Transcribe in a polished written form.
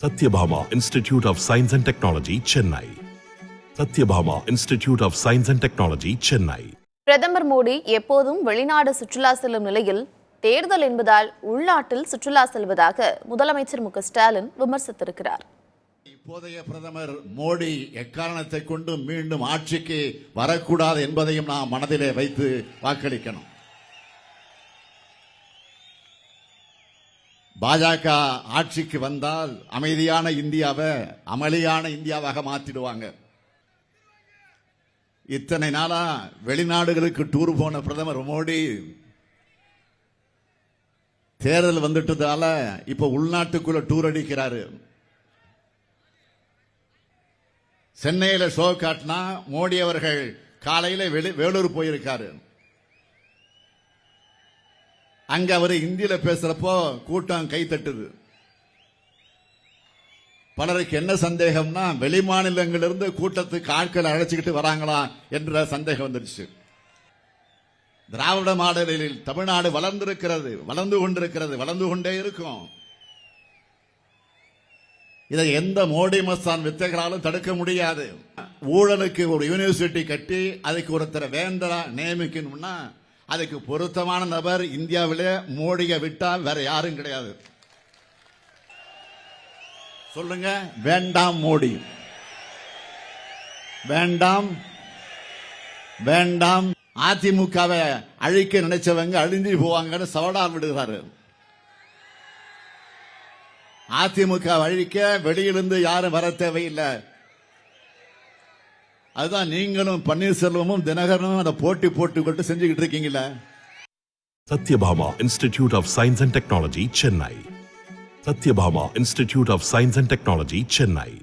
Satyabhama Institute of Science and Technology, Chennai. Satyabhama Institute of Science and Technology, Chennai. பிரதமர் மோடி எப்போதும் வெளிநாடு சுற்றுலா செல்லும் நிலையில் தேர்தல் என்பதால் உள்நாட்டில் சுற்றுலா செல்வதாக முதலமைச்சர் மு க ஸ்டாலின் விமர்சித்திருக்கிறார். இப்போதைய பிரதமர் மோடி எக்காரணத்தை கொண்டு மீண்டும் ஆட்சிக்கு வரக்கூடாது என்பதையும் நாம் மனதிலே வைத்து வாக்களிக்கணும். பாஜக ஆட்சிக்கு வந்தால் அமைதியான இந்தியாவை அமளியான இந்தியாவாக மாத்திடுவாங்க. இத்தனை நாளா வெளிநாடுகளுக்கு டூர் போன பிரதமர் மோடி தேர்தல் வந்துட்டதால இப்ப உள்நாட்டுக்குள்ள டூர் அடிக்கிறாரு. சென்னையில ஷோ காட்டினா மோடி அவர்கள் காலையில வேலூர் போயிருக்காரு. அங்க அவர் இந்தியில பேசுறப்போ கூட்டம் கை தட்டுது. பலருக்கு என்ன சந்தேகம்னா வெளி மாநிலங்களிலிருந்து கூட்டத்துக்கு ஆட்கள் அழைச்சிக்கிட்டு வராங்களா என்ற சந்தேகம் வந்துருச்சு. திராவிட மாடலில் தமிழ்நாடு வளர்ந்திருக்கிறது, வளர்ந்து கொண்டிருக்கிறது, வளர்ந்து கொண்டே இருக்கும். இதை எந்த மோடி மஸ்தான் வித்தைகளாலும் தடுக்க முடியாது. ஊழலுக்கு ஒரு யூனிவர்சிட்டி கட்டி அதுக்கு ஒருத்தரை வேந்தரா நியமிக்கணும்னா அதுக்கு பொருத்தமான நபர் இந்தியாவிலே மோடியை விட்டா வேற யாரும் கிடையாது. சொல்லுங்க, வேண்டாம் மோடி, வேண்டாம் வேண்டாம். அதிமுகவை அழிக்க நினைச்சவங்க அழிஞ்சு போவாங்கன்னு சவடால் விடுகிறாரு. அதிமுக அழிக்க வெளியிலிருந்து யாரும் வர தேவையில்லை. அதுதான் நீங்களும் பன்னீர்செல்வமும் தினகரனும் அதை போட்டி போட்டுக்கிட்டு செஞ்சுக்கிட்டு இருக்கீங்களா? Satyabhama Institute of Science and Technology, Chennai. Satyabhama Institute of Science and Technology, Chennai.